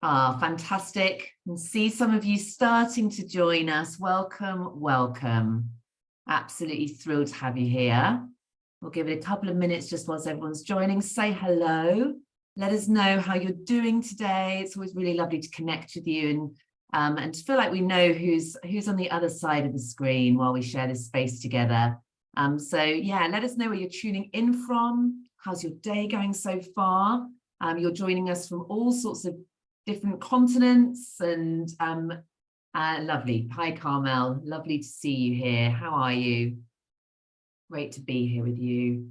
Ah, fantastic. And see some of you starting to join us. Welcome, welcome. Absolutely thrilled to have you here. We'll give it a couple of minutes just whilst everyone's joining. Say hello. Let us know how you're doing today. It's always really lovely to connect with you and to feel like we know who's on the other side of the screen while we share this space together. So yeah, let us know where you're tuning in from. How's your day going so far? You're joining us from all sorts of different continents and lovely. Hi, Carmel. Lovely to see you here. How are you? Great to be here with you.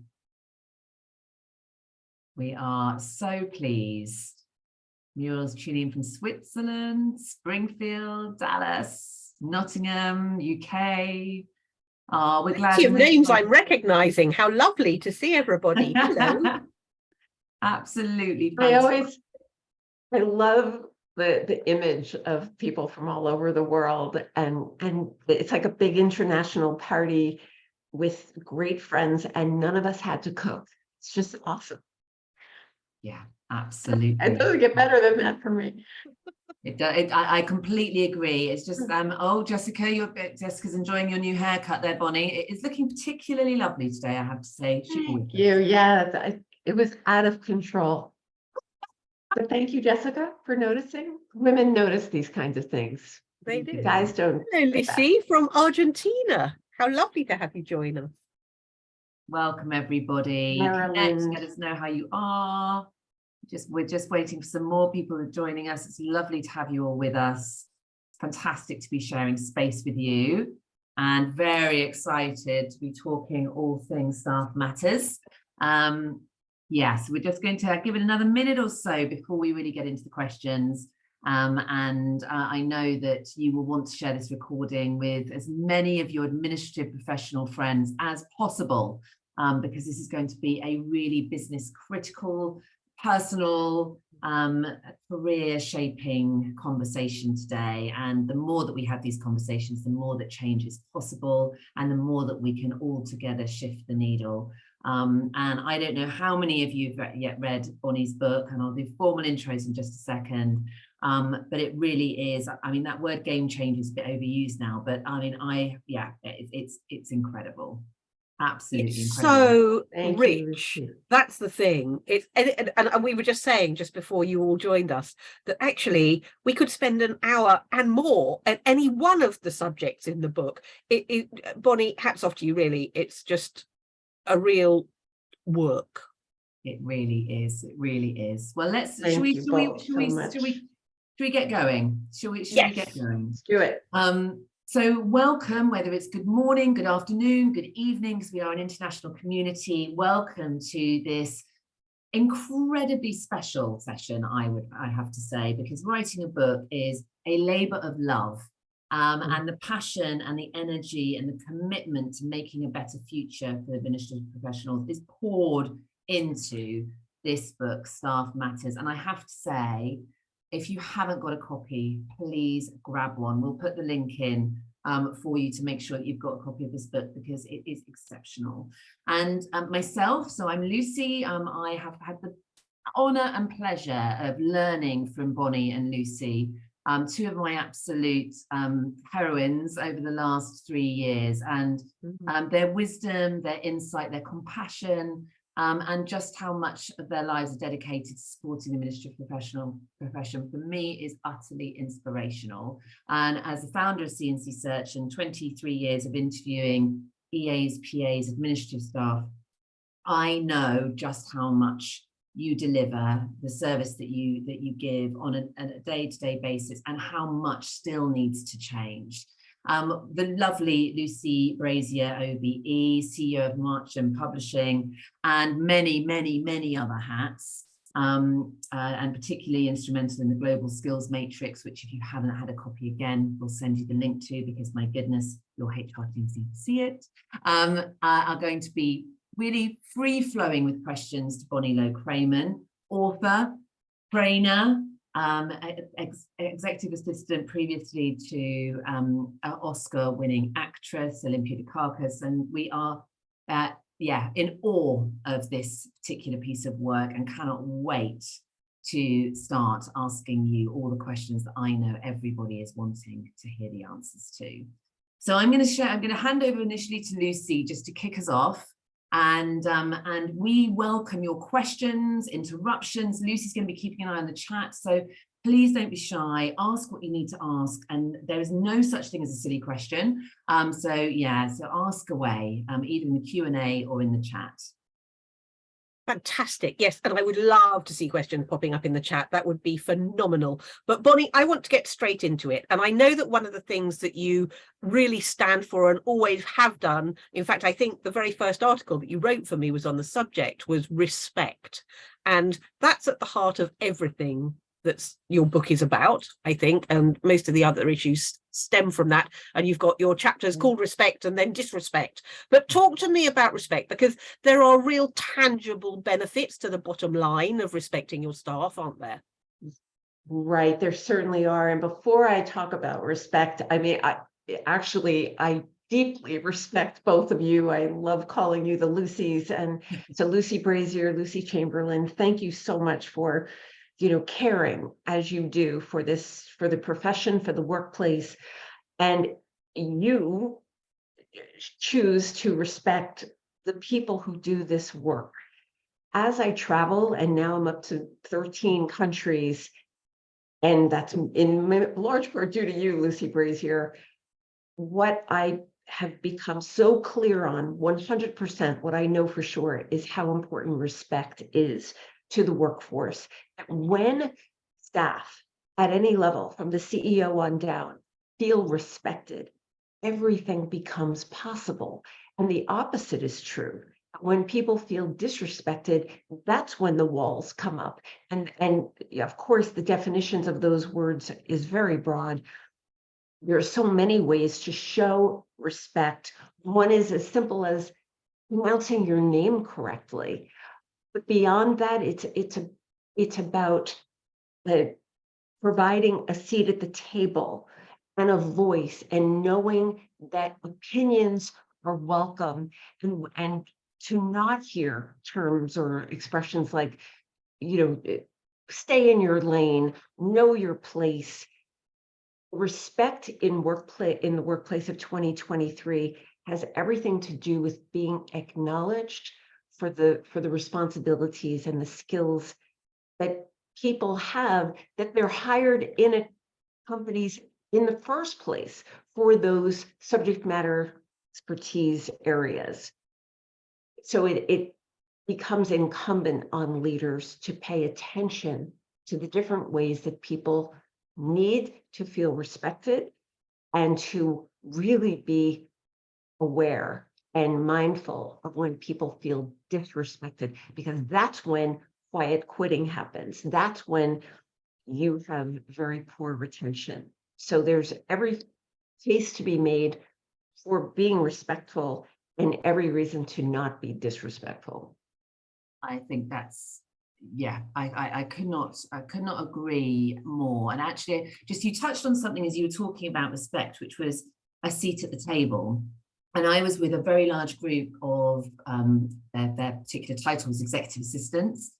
We are so pleased. Muriel's tuning in from Switzerland, Springfield, Dallas, Nottingham, UK. Oh, we're glad. Names I'm recognizing. How lovely to see everybody. Hello. Absolutely. Fantastic. I love the image of people from all over the world, and it's like a big international party with great friends, and none of us had to cook. It's just awesome. Yeah, absolutely. It doesn't get better than that for me. I completely agree. It's just oh, Jessica's enjoying your new haircut there, Bonnie. It is looking particularly lovely today, I have to say. Thank you. Yeah, it was out of control. But thank you, Jessica, for noticing. Women notice these kinds of things. They do. Guys don't. Hello, Lucy from Argentina. How lovely to have you join us. Welcome, everybody. Connect, let us know how you are. We're just waiting for some more people who are joining us. It's lovely to have you all with us. Fantastic to be sharing space with you, and very excited to be talking all things staff matters. Yes, we're just going to give it another minute or so before we really get into the questions. I know that you will want to share this recording with as many of your administrative professional friends as possible, because this is going to be a really business critical, personal, career shaping conversation today. And the more that we have these conversations, the more that change is possible, and the more that we can all together shift the needle. And I don't know how many of you have yet read Bonnie's book, and I'll do formal intros in just a second. But it really is, I mean, that word game changer is a bit overused now, but I mean, it's incredible. Absolutely it's incredible. So rich. That's the thing. And we were just saying just before you all joined us that actually we could spend an hour and more at any one of the subjects in the book. Bonnie, hats off to you, really. It's just a real work. It really is. It really is. Well, should we get going? Should we get going? Let's do it. So welcome, whether it's good morning, good afternoon, good evening, because we are an international community. Welcome to this incredibly special session, I have to say, because writing a book is a labor of love. And the passion and the energy and the commitment to making a better future for administrative professionals is poured into this book, Staff Matters. And I have to say, if you haven't got a copy, please grab one. We'll put the link in for you to make sure that you've got a copy of this book, because it is exceptional. And myself, so I'm Lucy. I have had the honor and pleasure of learning from Bonnie and Lucy, two of my absolute heroines over the last 3 years, and their wisdom, their insight, their compassion, and just how much of their lives are dedicated to supporting the administrative profession, for me, is utterly inspirational. And as the founder of CNC Search and 23 years of interviewing EAs, PAs, administrative staff, I know just how much you deliver, the service that you give on a day-to-day basis, and how much still needs to change. The lovely Lucy Brazier, OBE, CEO of Marcham Publishing, and many, many, many other hats, and particularly instrumental in the Global Skills Matrix, which if you haven't had a copy, again, we'll send you the link to, because my goodness, your HR teams need to see it, are going to be really free-flowing with questions to Bonnie Low-Kramen, author, trainer, executive assistant previously to Oscar-winning actress Olympia Dukakis, and we are in awe of this particular piece of work and cannot wait to start asking you all the questions that I know everybody is wanting to hear the answers to. So I'm going to hand over initially to Lucy just to kick us off. And we welcome your questions, interruptions. Lucy's going to be keeping an eye on the chat. So please don't be shy, ask what you need to ask. And there is no such thing as a silly question. So ask away, either in the Q&A or in the chat. Fantastic. Yes, and I would love to see questions popping up in the chat. That would be phenomenal. But Bonnie, I want to get straight into it. And I know that one of the things that you really stand for and always have done, in fact, I think the very first article that you wrote for me was on the subject, was respect. And that's at the heart of everything that's your book is about, I think, and most of the other issues stem from that. And you've got your chapters called Respect and then Disrespect. But talk to me about respect, because there are real tangible benefits to the bottom line of respecting your staff, aren't there? Right, there certainly are. And before I talk about respect, I mean, I deeply respect both of you. I love calling you the Lucys. And so Lucy Brazier, Lucy Chamberlain, thank you so much for caring as you do for this, for the profession, for the workplace. And you choose to respect the people who do this work. As I travel, and now I'm up to 13 countries, and that's in large part due to you, Lucy Brazier, what I have become so clear on 100%, what I know for sure is how important respect is to the workforce. When staff at any level, from the CEO on down, feel respected, everything becomes possible. And the opposite is true. When people feel disrespected, that's when the walls come up. And of course, the definitions of those words is very broad. There are so many ways to show respect. One is as simple as pronouncing your name correctly. But beyond that, it's about providing a seat at the table and a voice, and knowing that opinions are welcome, and to not hear terms or expressions like, stay in your lane, know your place. Respect in the workplace of 2023 has everything to do with being acknowledged for the responsibilities and the skills that people have, that they're hired in a companies in the first place for those subject matter expertise areas. So it becomes incumbent on leaders to pay attention to the different ways that people need to feel respected, and to really be aware and mindful of when people feel disrespected, because that's when quiet quitting happens. That's when you have very poor retention. So there's every case to be made for being respectful, and every reason to not be disrespectful. I think that's, I could not agree more. And actually, just you touched on something as you were talking about respect, which was a seat at the table. And I was with a very large group of their particular title was executive assistants,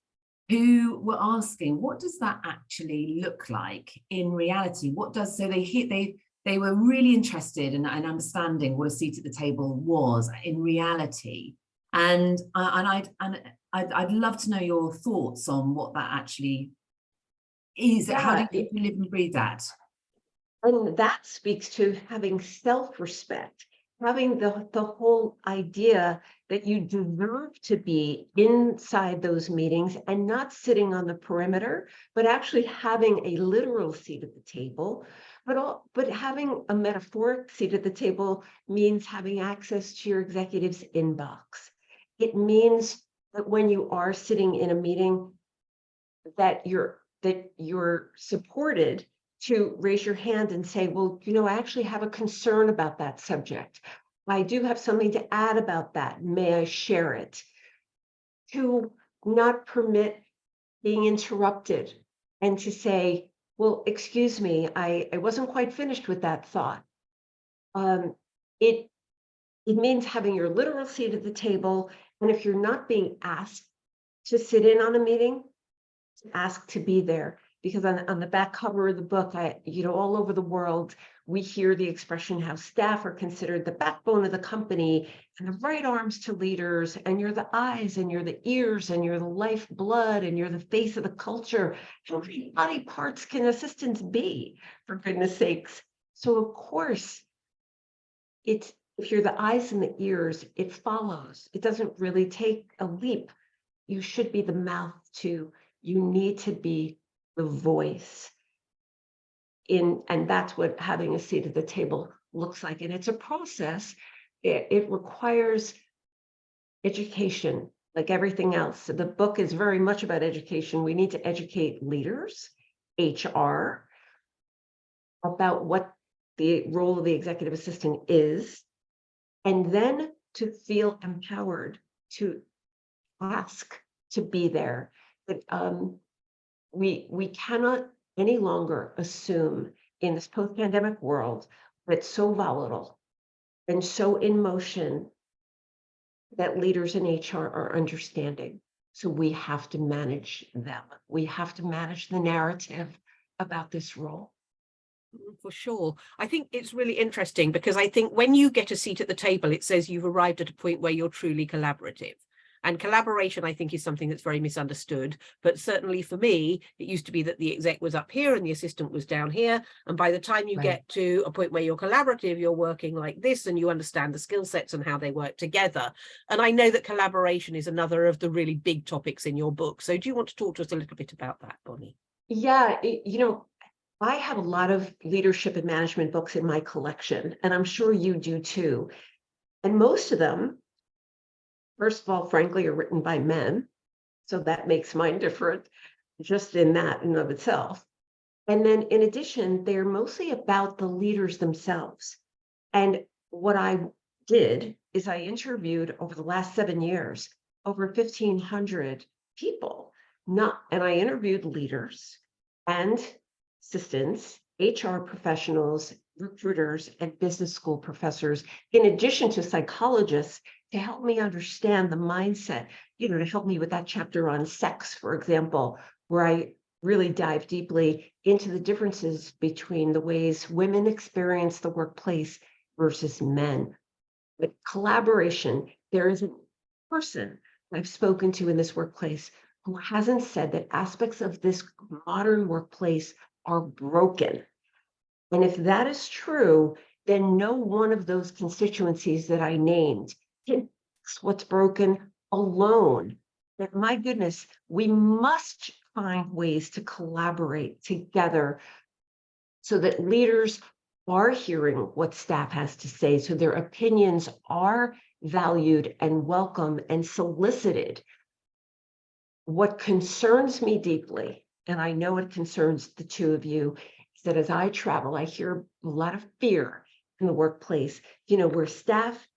who were asking, what does that actually look like in reality? What does, so they were really interested in understanding what a seat at the table was in reality. And I'd love to know your thoughts on what that actually is. Yeah, how do you live and breathe that? And that speaks to having self-respect, having the whole idea that you deserve to be inside those meetings and not sitting on the perimeter, but actually having a literal seat at the table. But having a metaphoric seat at the table means having access to your executive's inbox. It means that when you are sitting in a meeting, that you're supported to raise your hand and say, well, I actually have a concern about that subject. I do have something to add about that. May I share it? To not permit being interrupted, and to say, well, excuse me, I wasn't quite finished with that thought. It means having your literal seat at the table. And if you're not being asked to sit in on a meeting, ask to be there. Because on the back cover of the book, all over the world, we hear the expression how staff are considered the backbone of the company and the right arms to leaders, and you're the eyes and you're the ears and you're the lifeblood and you're the face of the culture. How many body parts can assistants be, for goodness sakes? So of course, if you're the eyes and the ears, it follows. It doesn't really take a leap. You should be the mouth too. You need to be the voice and that's what having a seat at the table looks like. And it's a process. It requires education, like everything else. So the book is very much about education. We need to educate leaders, HR, about what the role of the executive assistant is, and then to feel empowered to ask to be there. But we cannot any longer assume in this post-pandemic world that's so volatile and so in motion that leaders in HR are understanding. So we have to manage them. We have to manage the narrative about this role. For sure. I think it's really interesting because I think when you get a seat at the table, it says you've arrived at a point where you're truly collaborative. And collaboration, I think, is something that's very misunderstood. But certainly for me, it used to be that the exec was up here and the assistant was down here. And by the time you get to a point where you're collaborative, you're working like this and you understand the skill sets and how they work together. And I know that collaboration is another of the really big topics in your book. So do you want to talk to us a little bit about that, Bonnie? Yeah, I have a lot of leadership and management books in my collection, and I'm sure you do too. And most of them, first of all, frankly, are written by men. So that makes mine different just in that and of itself. And then in addition, they're mostly about the leaders themselves. And what I did is I interviewed over the last 7 years, over 1,500 people, and I interviewed leaders and assistants, HR professionals, recruiters, and business school professors, in addition to psychologists, to help me understand the mindset, to help me with that chapter on sex, for example, where I really dive deeply into the differences between the ways women experience the workplace versus men. But collaboration, there is a person I've spoken to in this workplace who hasn't said that aspects of this modern workplace are broken. And if that is true, then no one of those constituencies that I named can fix what's broken alone. But my goodness, we must find ways to collaborate together so that leaders are hearing what staff has to say, so their opinions are valued and welcome and solicited. What concerns me deeply, and I know it concerns the two of you, is that as I travel, I hear a lot of fear in the workplace, where staff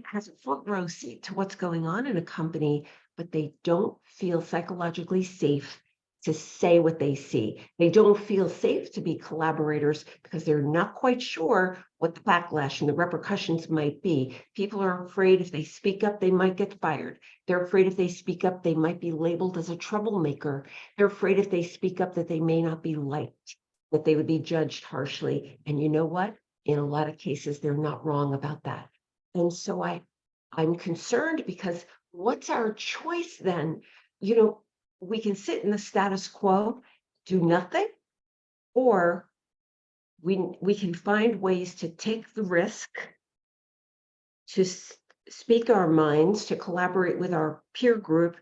has a front row seat to what's going on in a company, but they don't feel psychologically safe to say what they see. They don't feel safe to be collaborators because they're not quite sure what the backlash and the repercussions might be. People are afraid if they speak up, they might get fired. They're afraid if they speak up, they might be labeled as a troublemaker. They're afraid if they speak up that they may not be liked, that they would be judged harshly. And you know what? In a lot of cases, they're not wrong about that. And so I'm concerned because what's our choice then? We can sit in the status quo, do nothing, or we can find ways to take the risk, to speak our minds, to collaborate with our peer group,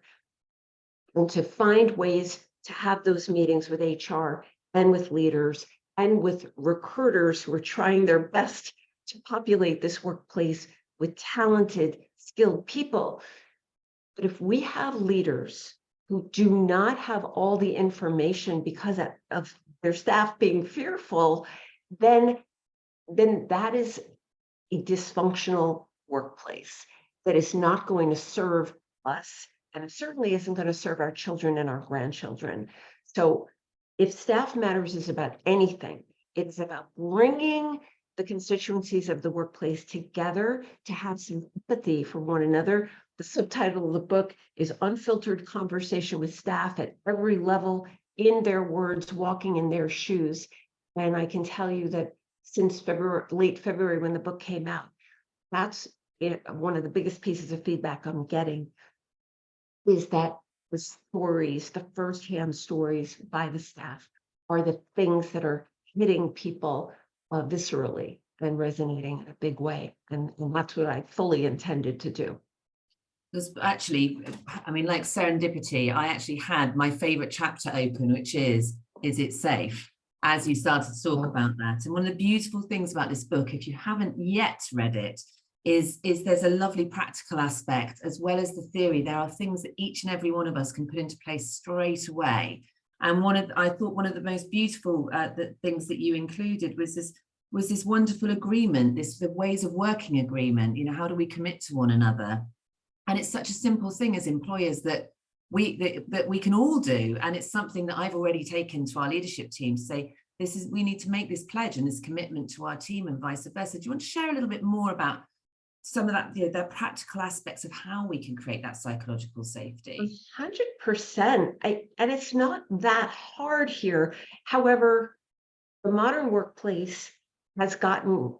and to find ways to have those meetings with HR and with leaders and with recruiters who are trying their best to populate this workplace with talented, skilled people. But if we have leaders who do not have all the information because of their staff being fearful, then that is a dysfunctional workplace that is not going to serve us, and it certainly isn't going to serve our children and our grandchildren. So if Staff Matters is about anything, it's about bringing the constituencies of the workplace together to have some empathy for one another. The subtitle of the book is Unfiltered Conversation with Staff at Every Level, in their words, walking in their shoes. And I can tell you that since late February, when the book came out, that's one of the biggest pieces of feedback I'm getting, is that the stories, the firsthand stories by the staff, are the things that are hitting people viscerally and resonating in a big way. And that's what I fully intended to do. Because actually, I mean, like serendipity, I actually had my favorite chapter open, which is it safe? As you started to talk about that. And one of the beautiful things about this book, if you haven't yet read it, is there's a lovely practical aspect as well as the theory. There are things that each and every one of us can put into place straight away. And I thought one of the most beautiful things that you included was this wonderful agreement, the ways of working agreement. You know, how do we commit to one another? And it's such a simple thing as employers that we can all do. And it's something that I've already taken to our leadership team to say, we need to make this pledge and this commitment to our team and vice versa. Do you want to share a little bit more about some of that, the practical aspects of how we can create that psychological safety? 100%. And it's not that hard here. However, the modern workplace has gotten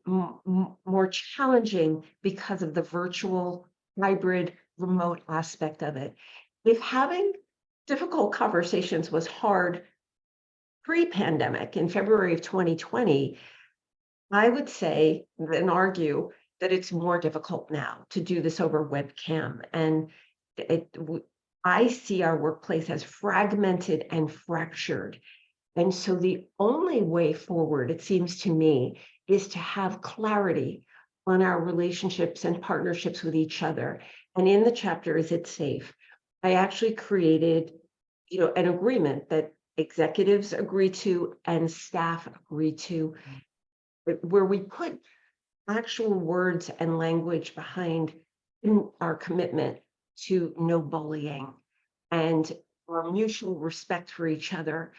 more challenging because of the virtual, hybrid, remote aspect of it. If having difficult conversations was hard pre-pandemic in February of 2020, I would say and argue that it's more difficult now to do this over webcam. And I see our workplace as fragmented and fractured. And so the only way forward, it seems to me, is to have clarity on our relationships and partnerships with each other. And in the chapter, Is It Safe? I actually created, an agreement that executives agree to and staff agree to, where we put actual words and language behind our commitment to no bullying and our mutual respect for each other.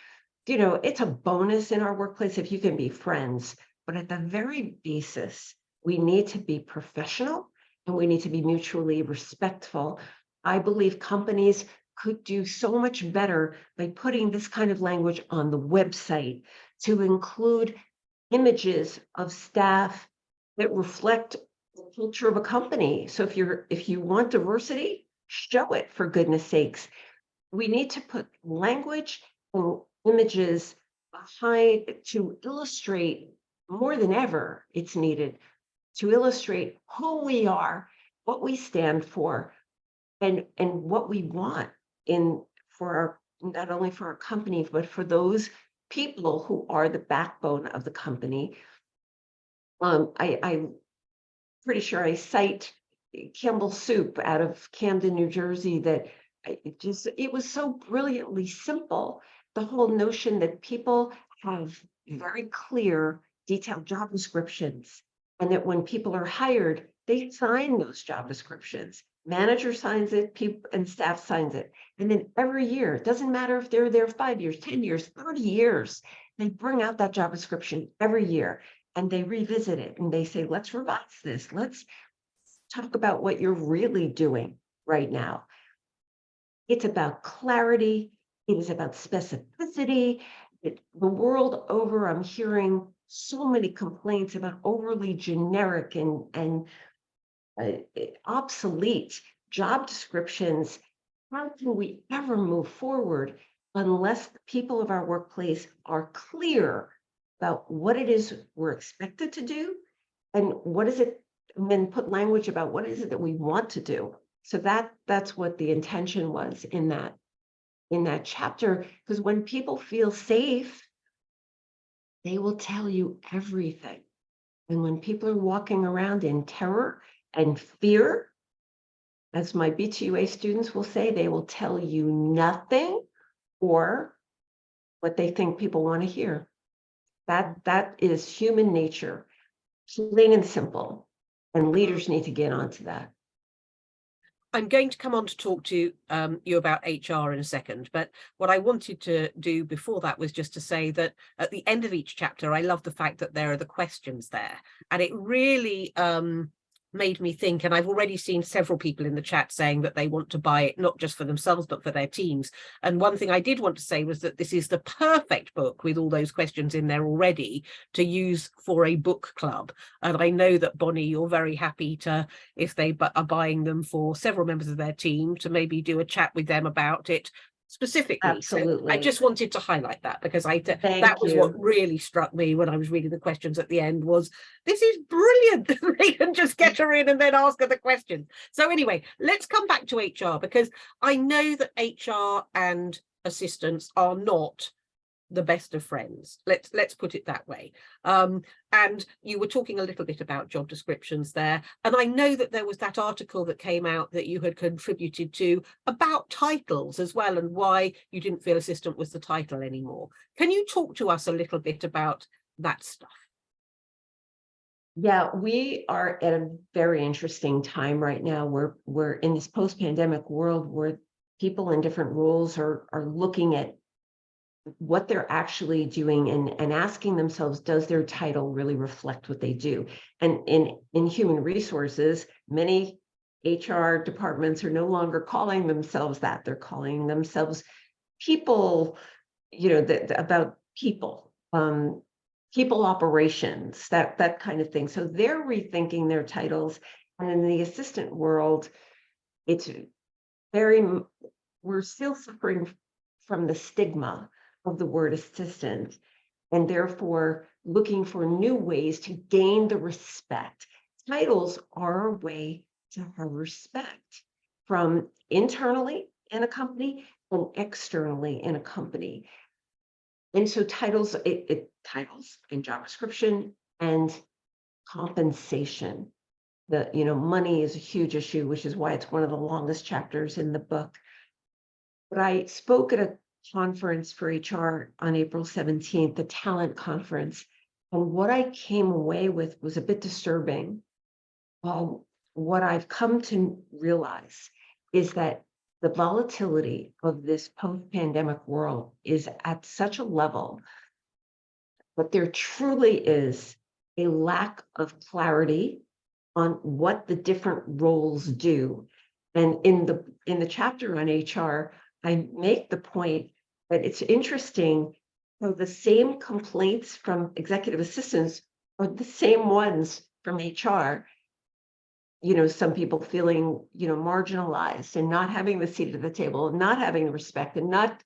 It's a bonus in our workplace if you can be friends, but at the very basis, we need to be professional and we need to be mutually respectful. I believe companies could do so much better by putting this kind of language on the website to include images of staff that reflect the culture of a company. So if you want diversity, show it, for goodness sakes. We need to put language and images behind to illustrate, more than ever it's needed, to illustrate who we are, what we stand for, and what we want not only for our company, but for those people who are the backbone of the company. I'm pretty sure I cite Campbell Soup out of Camden, New Jersey, that it was so brilliantly simple. The whole notion that people have very clear, detailed job descriptions, and that when people are hired, they sign those job descriptions. Manager signs it, people and staff signs it. And then every year, it doesn't matter if they're there 5 years, 10 years, 30 years, they bring out that job description every year and they revisit it and they say, let's revise this. Let's talk about what you're really doing right now. It's about clarity. It is about specificity. The world over, I'm hearing so many complaints about overly generic and obsolete job descriptions. How can we ever move forward unless the people of our workplace are clear about what it is we're expected to do and what is it, and then put language about what is it that we want to do? So that's what the intention was in that chapter, because when people feel safe, they will tell you everything. And when people are walking around in terror and fear, as my BTUA students will say, they will tell you nothing or what they think people want to hear. That is human nature, plain and simple. And leaders need to get onto that. I'm going to come on to talk to you about HR in a second, but what I wanted to do before that was just to say that at the end of each chapter, I love the fact that there are the questions there, and it really made me think, and I've already seen several people in the chat saying that they want to buy it, not just for themselves, but for their teams. And one thing I did want to say was that this is the perfect book with all those questions in there already to use for a book club. And I know that, Bonnie, you're very happy to, if they are buying them for several members of their team, to maybe do a chat with them about it specifically. Absolutely. So I just wanted to highlight that, because that was what really struck me when I was reading the questions at the end, was this is brilliant. They can just get her in and then ask her the questions. So anyway, let's come back to HR, because I know that HR and assistants are not the best of friends. Let's put it that way. And you were talking a little bit about job descriptions there, and I know that there was that article that came out that you had contributed to about titles as well, and why you didn't feel assistant was the title anymore. Can you talk to us a little bit about that stuff? Yeah, we are at a very interesting time right now. We're in this post-pandemic world where people in different roles are looking at what they're actually doing and asking themselves, does their title really reflect what they do? And in human resources, many HR departments are no longer calling themselves that. They're calling themselves people, about people, people operations, that kind of thing. So they're rethinking their titles. And in the assistant world, we're still suffering from the stigma of the word assistant, and therefore looking for new ways to gain the respect. Titles are a way to have respect from internally in a company and externally in a company. And so titles and job description and compensation. Money is a huge issue, which is why it's one of the longest chapters in the book. But I spoke at a conference for HR on April 17th, the talent conference. And what I came away with was a bit disturbing. What I've come to realize is that the volatility of this post-pandemic world is at such a level that there truly is a lack of clarity on what the different roles do. And in the chapter on HR, I make the point that it's interesting how the same complaints from executive assistants are the same ones from HR. Some people feeling, marginalized and not having the seat at the table, and not having the respect, and not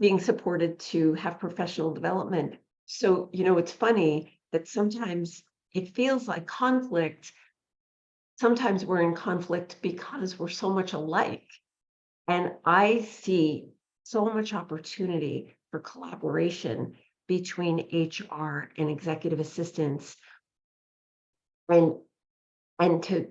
being supported to have professional development. So, it's funny that sometimes it feels like conflict. Sometimes we're in conflict because we're so much alike. And I see so much opportunity for collaboration between HR and executive assistants, and to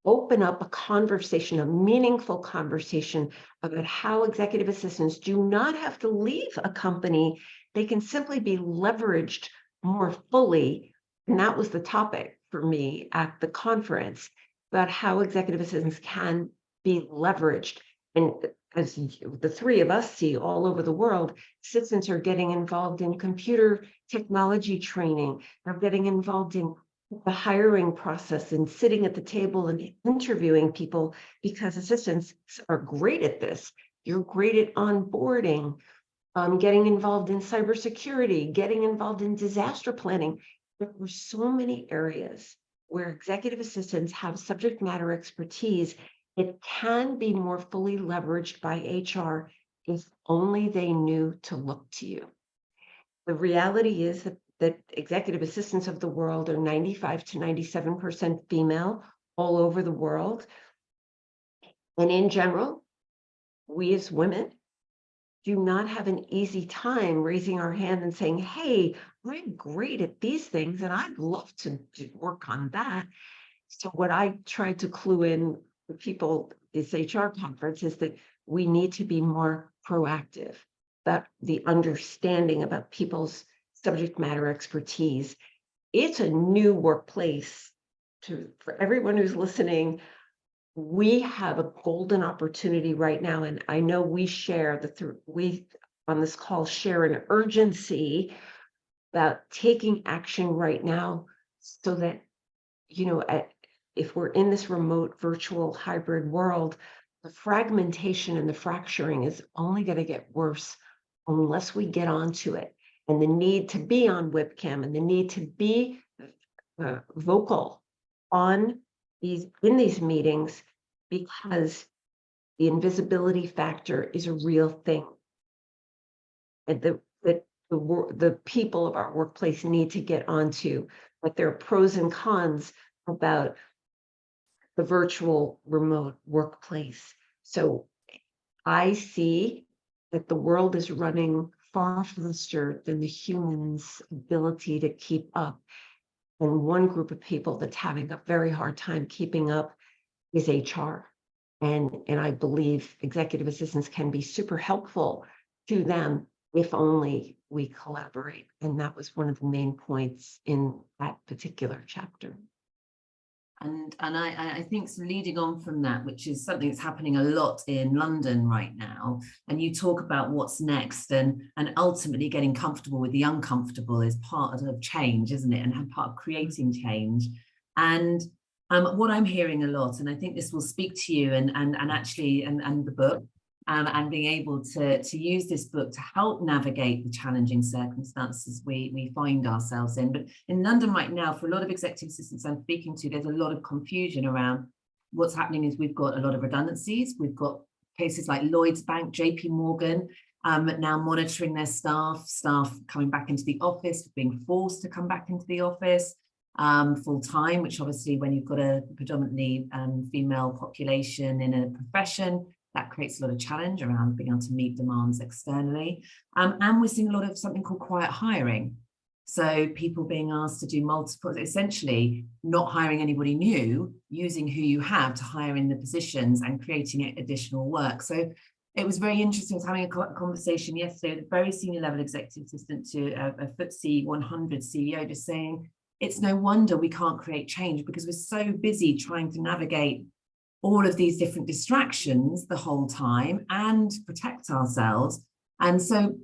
open up a conversation, a meaningful conversation about how executive assistants do not have to leave a company. They can simply be leveraged more fully. And that was the topic for me at the conference, about how executive assistants can be leveraged. And as the three of us see all over the world, assistants are getting involved in computer technology training. They're getting involved in the hiring process and sitting at the table and interviewing people, because assistants are great at this. You're great at onboarding, getting involved in cybersecurity, getting involved in disaster planning. There were so many areas where executive assistants have subject matter expertise. It can be more fully leveraged by HR if only they knew to look to you. The reality is that executive assistants of the world are 95 to 97% female all over the world. And in general, we as women do not have an easy time raising our hand and saying, hey, I'm great at these things and I'd love to work on that. So what I tried to clue in with people, this HR conference, is that we need to be more proactive about the understanding about people's subject matter expertise. It's a new workplace for everyone who's listening. we have a golden opportunity right now, and I know we share we on this call share an urgency about taking action right now, so that, if we're in this remote virtual hybrid world, the fragmentation and the fracturing is only going to get worse unless we get onto it. And the need to be on webcam and the need to be vocal in these meetings, because the invisibility factor is a real thing. And the people of our workplace need to get onto, but there are pros and cons about the virtual remote workplace. So I see that the world is running far faster than the human's ability to keep up. And one group of people that's having a very hard time keeping up is HR. And I believe executive assistants can be super helpful to them if only we collaborate. And that was one of the main points in that particular chapter. And I think leading on from that, which is something that's happening a lot in London right now, and you talk about what's next, and ultimately getting comfortable with the uncomfortable is part of change, isn't it? And part of creating change. And what I'm hearing a lot, and I think this will speak to you and actually the book, and being able to use this book to help navigate the challenging circumstances we find ourselves in. But in London right now, for a lot of executive assistants I'm speaking to, there's a lot of confusion around what's happening. Is we've got a lot of redundancies. We've got cases like Lloyds Bank, JP Morgan, now monitoring their staff coming back into the office, being forced to come back into the office full time, which obviously when you've got a predominantly female population in a profession, that creates a lot of challenge around being able to meet demands externally. And we're seeing a lot of something called quiet hiring. So people being asked to do multiple, essentially not hiring anybody new, using who you have to hire in the positions and creating additional work. So it was very interesting. I was having a conversation yesterday with a very senior level executive assistant to a FTSE 100 CEO, just saying, it's no wonder we can't create change because we're so busy trying to navigate all of these different distractions the whole time and protect ourselves. And so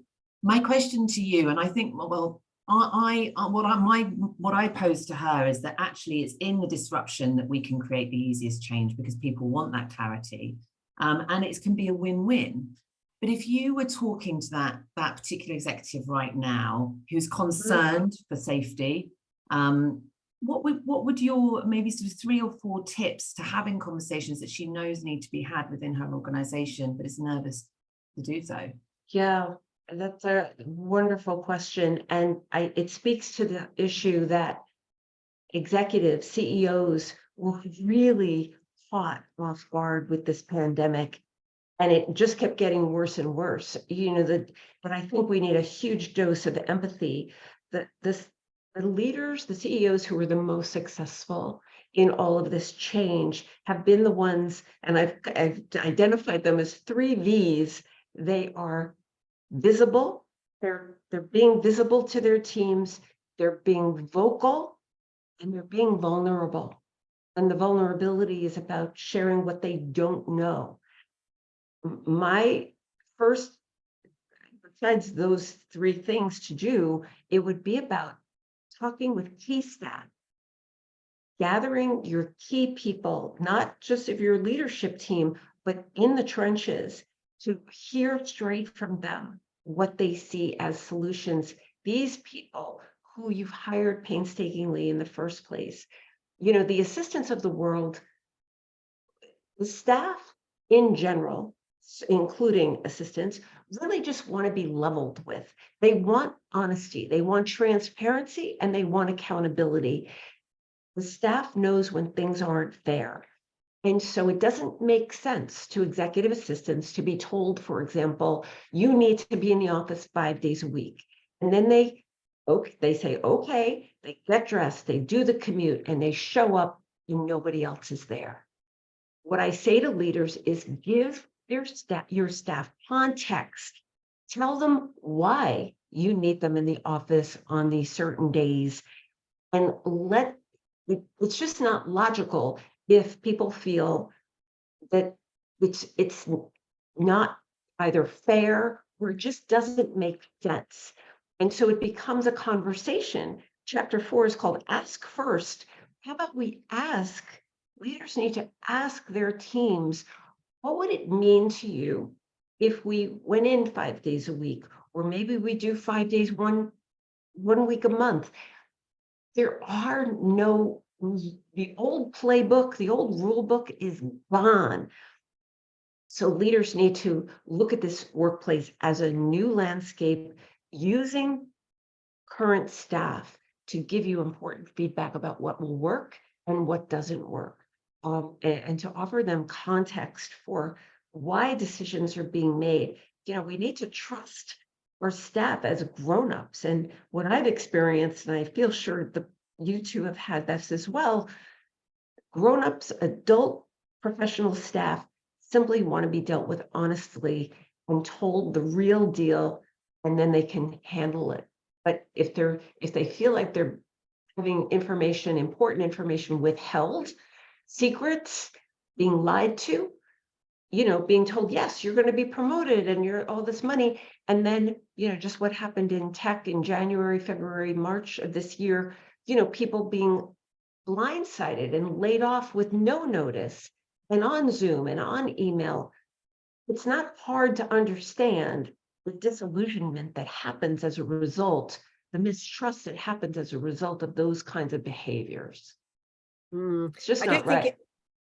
my question to you, and I think, well, what I pose to her is that actually it's in the disruption that we can create the easiest change, because people want that clarity, and it can be a win-win. But if you were talking to that particular executive right now who's concerned for safety, what would your maybe sort of 3 or 4 tips to having conversations that she knows need to be had within her organization, but is nervous to do so? Yeah, that's a wonderful question. And it speaks to the issue that executives, CEOs were really caught off guard with this pandemic. And it just kept getting worse and worse. But I think we need a huge dose of empathy. The leaders, the CEOs who were the most successful in all of this change have been the ones, and I've identified them as 3 V's. They are visible. They're being visible to their teams. They're being vocal, and they're being vulnerable. And the vulnerability is about sharing what they don't know. My first, besides those 3 things to do, it would be about talking with key staff, gathering your key people, not just of your leadership team, but in the trenches, to hear straight from them what they see as solutions. These people who you've hired painstakingly in the first place, the assistants of the world, the staff in general, including assistants, really just want to be leveled with. They want honesty, they want transparency, and they want accountability. The staff knows when things aren't fair. And so it doesn't make sense to executive assistants to be told, for example, you need to be in the office 5 days a week. And then they say, okay, they get dressed, they do the commute, and they show up and nobody else is there. What I say to leaders is give your staff context. Tell them why you need them in the office on these certain days, and it's just not logical if people feel that it's not either fair or it just doesn't make sense. And so it becomes a conversation. Chapter 4 is called Ask First. How about we ask, leaders need to ask their teams, what would it mean to you if we went in 5 days a week, or maybe we do 5 days, one week a month? There are no, the old playbook, the old rule book is gone. So leaders need to look at this workplace as a new landscape, using current staff to give you important feedback about what will work and what doesn't work, and to offer them context for why decisions are being made. We need to trust our staff as grown-ups. And what I've experienced, and I feel sure that you two have had this as well, grown-ups, adult professional staff simply want to be dealt with honestly and told the real deal, and then they can handle it. But if they feel like they're having important information withheld, secrets, being lied to, being told, yes, you're going to be promoted and you're all this money. And then, just what happened in tech in January, February, March of this year, people being blindsided and laid off with no notice and on Zoom and on email. It's not hard to understand the disillusionment that happens as a result, the mistrust that happens as a result of those kinds of behaviors. It's just not right.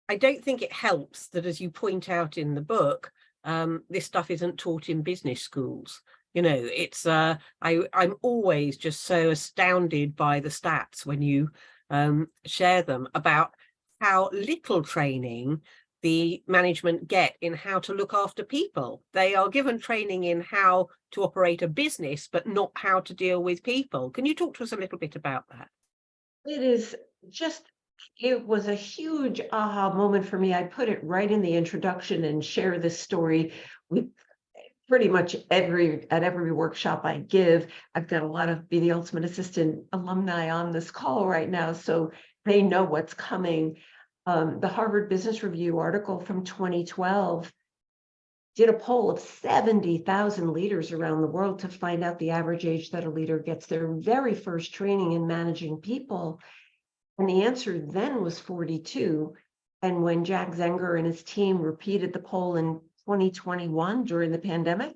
I don't think it helps that, as you point out in the book, this stuff isn't taught in business schools. It's I'm always just so astounded by the stats when you share them about how little training the management get in how to look after people. They are given training in how to operate a business, but not how to deal with people. Can you talk to us a little bit about that? It was a huge aha moment for me. I put it right in the introduction and share this story with pretty much at every workshop I give. I've got a lot of Be the Ultimate Assistant alumni on this call right now, so they know what's coming. The Harvard Business Review article from 2012 did a poll of 70,000 leaders around the world to find out the average age that a leader gets their very first training in managing people. And the answer then was 42. And when Jack Zenger and his team repeated the poll in 2021 during the pandemic,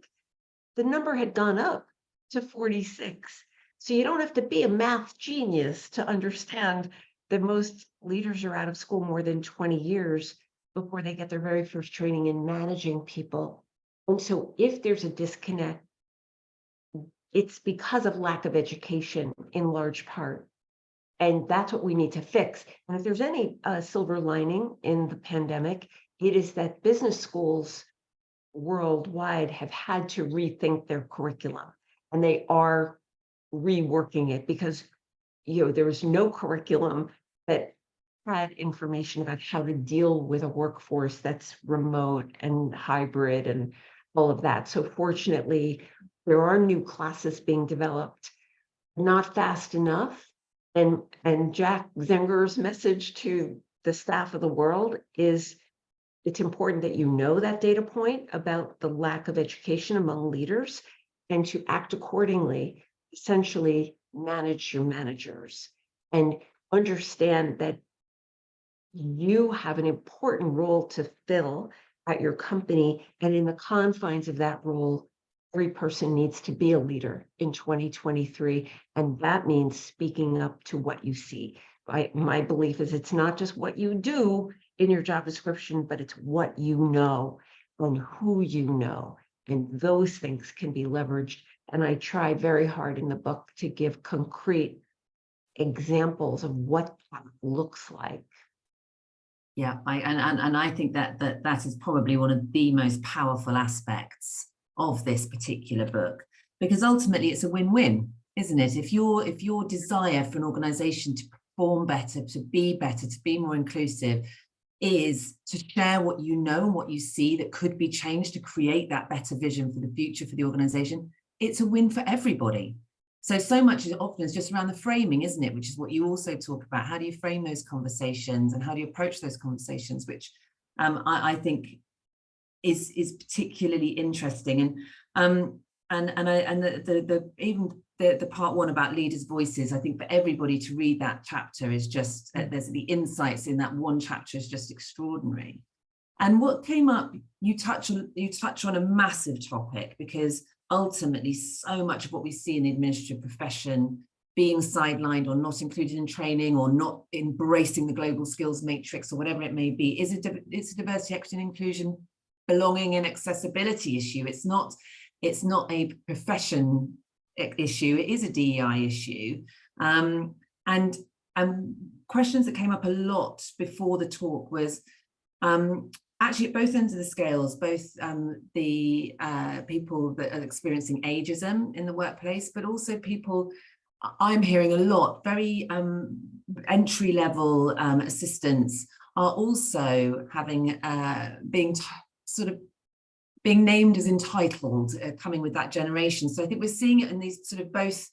the number had gone up to 46. So you don't have to be a math genius to understand that most leaders are out of school more than 20 years before they get their very first training in managing people. And so if there's a disconnect, it's because of lack of education in large part. And that's what we need to fix. And if there's any silver lining in the pandemic, it is that business schools worldwide have had to rethink their curriculum, and they are reworking it because there was no curriculum that had information about how to deal with a workforce that's remote and hybrid and all of that. So fortunately, there are new classes being developed, not fast enough. And Jack Zenger's message to the staff of the world is, it's important that you know that data point about the lack of education among leaders and to act accordingly, essentially manage your managers and understand that you have an important role to fill at your company. And in the confines of that role, every person needs to be a leader in 2023. And that means speaking up to what you see. My belief is it's not just what you do in your job description, but it's what you know and who you know. And those things can be leveraged. And I try very hard in the book to give concrete examples of what that looks like. Yeah, I think that is probably one of the most powerful aspects of this particular book, because ultimately it's a win-win, isn't it? If your desire for an organization to perform better, to be more inclusive, is to share what you know and what you see that could be changed to create that better vision for the future for the organization, it's a win for everybody. So much is often is just around the framing, isn't it? Which is what you also talk about. How do you frame those conversations and how do you approach those conversations, which I think is particularly interesting. And even the part one about leaders' voices, I think for everybody to read that chapter is just, there's the insights in that one chapter is just extraordinary. And what came up, you touch on a massive topic, because ultimately so much of what we see in the administrative profession being sidelined or not included in training or not embracing the global skills matrix or whatever it may be, it's a diversity, equity and inclusion, belonging and accessibility issue. It's not a profession issue, it is a DEI issue. And questions that came up a lot before the talk was actually at both ends of the scales, both the people that are experiencing ageism in the workplace, but also people, I'm hearing a lot, very entry-level assistants are also having, being named as entitled, coming with that generation. So I think we're seeing it in these sort of both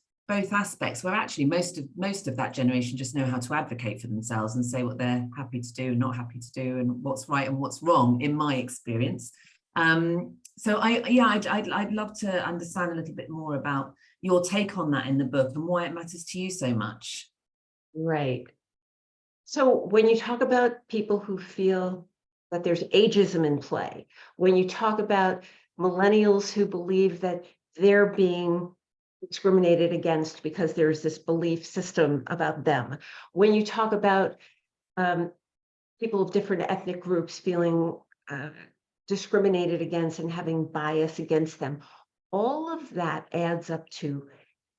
aspects, where actually most of that generation just know how to advocate for themselves and say what they're happy to do and not happy to do and what's right and what's wrong, in my experience. So I'd love to understand a little bit more about your take on that in the book and why it matters to you so much. Right. So when you talk about people who feel that there's ageism in play, when you talk about millennials who believe that they're being discriminated against because there's this belief system about them, when you talk about people of different ethnic groups feeling discriminated against and having bias against them, all of that adds up to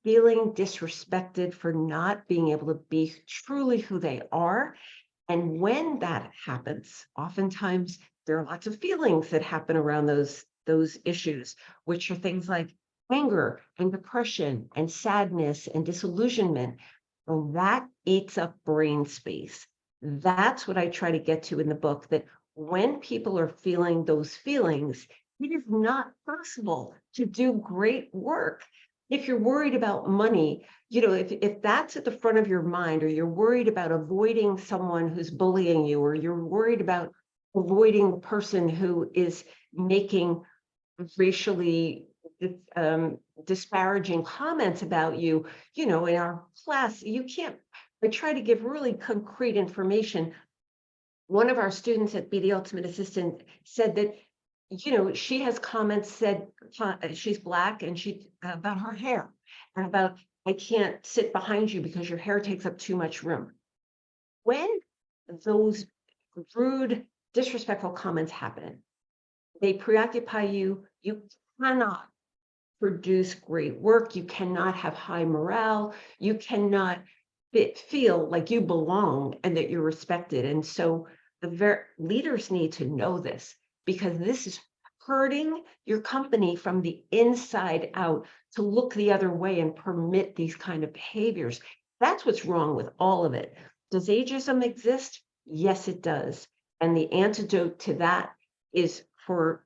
feeling disrespected for not being able to be truly who they are. And when that happens, oftentimes there are lots of feelings that happen around those issues, which are things like anger and depression and sadness and disillusionment. And that eats up brain space. That's what I try to get to in the book, that when people are feeling those feelings, it is not possible to do great work. If you're worried about money, if that's at the front of your mind, or you're worried about avoiding someone who's bullying you, or you're worried about avoiding the person who is making racially disparaging comments about you, in our class, I try to give really concrete information. One of our students at Be the Ultimate Assistant said that, she has comments said, she's Black, and she about her hair and about, I can't sit behind you because your hair takes up too much room. When those rude, disrespectful comments happen, they preoccupy you. You cannot produce great work. You cannot have high morale. You cannot feel like you belong and that you're respected. And so the leaders need to know this, because this is hurting your company from the inside out to look the other way and permit these kind of behaviors. That's what's wrong with all of it. Does ageism exist? Yes, it does. And the antidote to that is for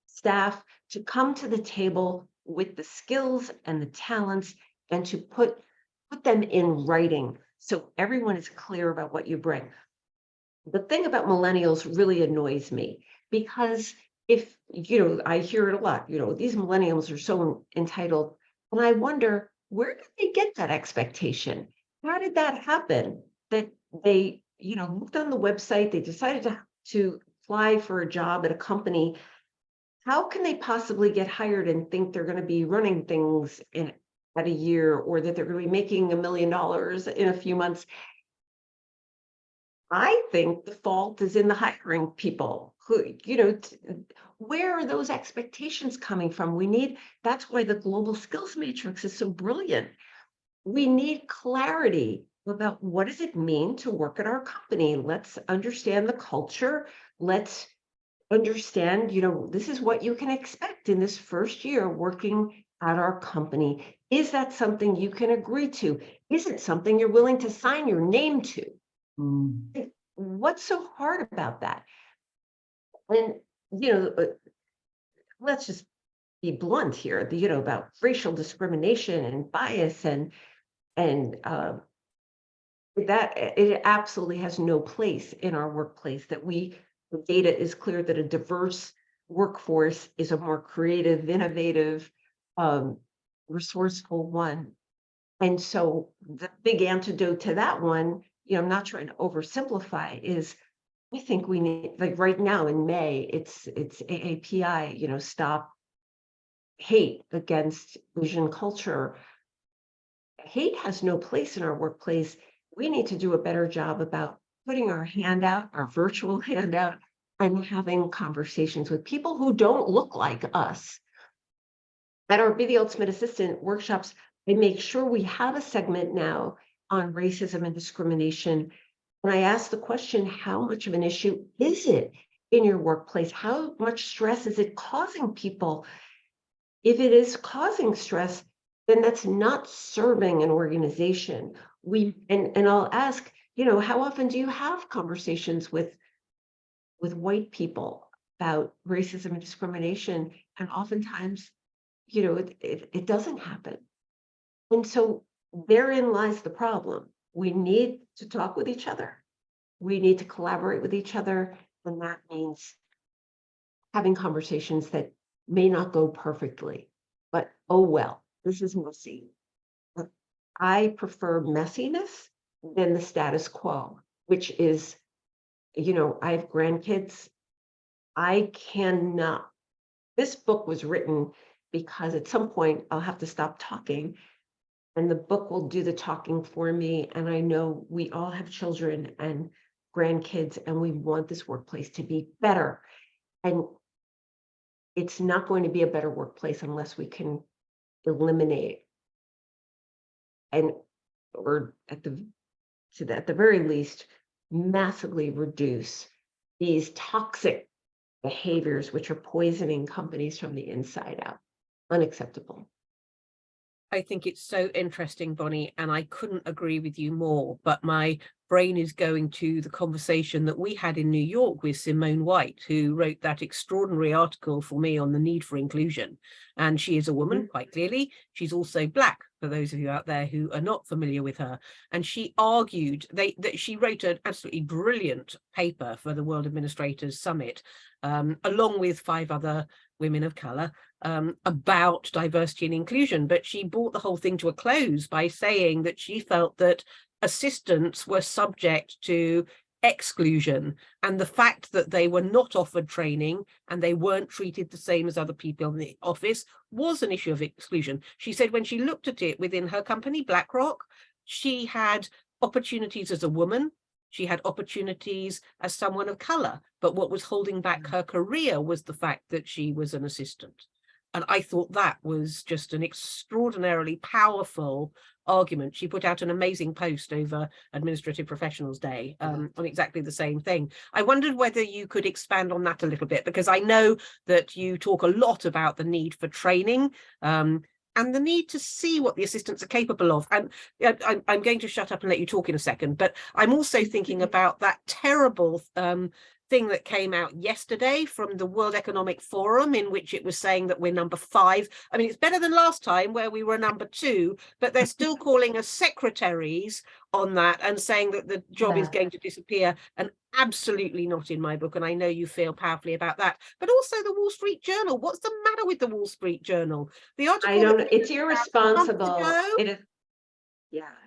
staff to come to the table with the skills and the talents, and to put them in writing so everyone is clear about what you bring. The thing about millennials really annoys me, because if, I hear it a lot, these millennials are so entitled. And I wonder, where did they get that expectation? How did that happen? That they, looked on the website, they decided to apply for a job at a company. How can they possibly get hired and think they're going to be running things at a year, or that they're going to be making $1 million in a few months? I think the fault is in the hiring people who, where are those expectations coming from? That's why the global skills matrix is so brilliant. We need clarity about, what does it mean to work at our company? Let's understand the culture. Let's understand, this is what you can expect in this first year working at our company. Is that something you can agree to? Is it something you're willing to sign your name to? What's so hard about that? And, let's just be blunt here, about racial discrimination and bias and that it absolutely has no place in our workplace, that the data is clear that a diverse workforce is a more creative, innovative, resourceful one. And so the big antidote to that one, I'm not trying to oversimplify, is I think we need, like right now in May, it's AAPI, stop hate against Asian culture. Hate has no place in our workplace. We need to do a better job about putting our hand out, our virtual hand out, and having conversations with people who don't look like us. At our Be the Ultimate Assistant workshops, I make sure we have a segment now on racism and discrimination. And I ask the question, how much of an issue is it in your workplace? How much stress is it causing people? If it is causing stress, then that's not serving an organization. And I'll ask, how often do you have conversations with white people about racism and discrimination? And oftentimes, it doesn't happen. And so therein lies the problem. We need to talk with each other. We need to collaborate with each other. And that means having conversations that may not go perfectly, but oh well, this is messy. I prefer messiness than the status quo, which is, I have grandkids. I cannot, this book was written because at some point I'll have to stop talking and the book will do the talking for me. And I know we all have children and grandkids and we want this workplace to be better. And it's not going to be a better workplace unless we can eliminate or at the very least, massively reduce these toxic behaviors which are poisoning companies from the inside out. Unacceptable. I think it's so interesting, Bonnie, and I couldn't agree with you more, but my brain is going to the conversation that we had in New York with Simone White, who wrote that extraordinary article for me on the need for inclusion. And she is a woman, quite clearly. She's also Black, for those of you out there who are not familiar with her. And she argued that she wrote an absolutely brilliant paper for the World Administrators Summit, along with 5 other women of color, about diversity and inclusion. But she brought the whole thing to a close by saying that she felt that assistants were subject to exclusion, and the fact that they were not offered training and they weren't treated the same as other people in the office was an issue of exclusion. She said when she looked at it within her company, BlackRock, she had opportunities as a woman, she had opportunities as someone of color, but what was holding back her career was the fact that she was an assistant. And I thought that was just an extraordinarily powerful argument. She put out an amazing post over Administrative Professionals Day on exactly the same thing. I wondered whether you could expand on that a little bit, because I know that you talk a lot about the need for training and the need to see what the assistants are capable of. And I'm going to shut up and let you talk in a second, but I'm also thinking about that terrible thing that came out yesterday from the World Economic Forum, in which it was saying that we're number 5. I mean, it's better than last time where we were number 2, but they're still calling us secretaries on that and saying that the job is going to disappear, and absolutely not in my book. And I know you feel powerfully about that. But also the Wall Street Journal. What's the matter with the Wall Street Journal? The article, I don't know. It's irresponsible. It is,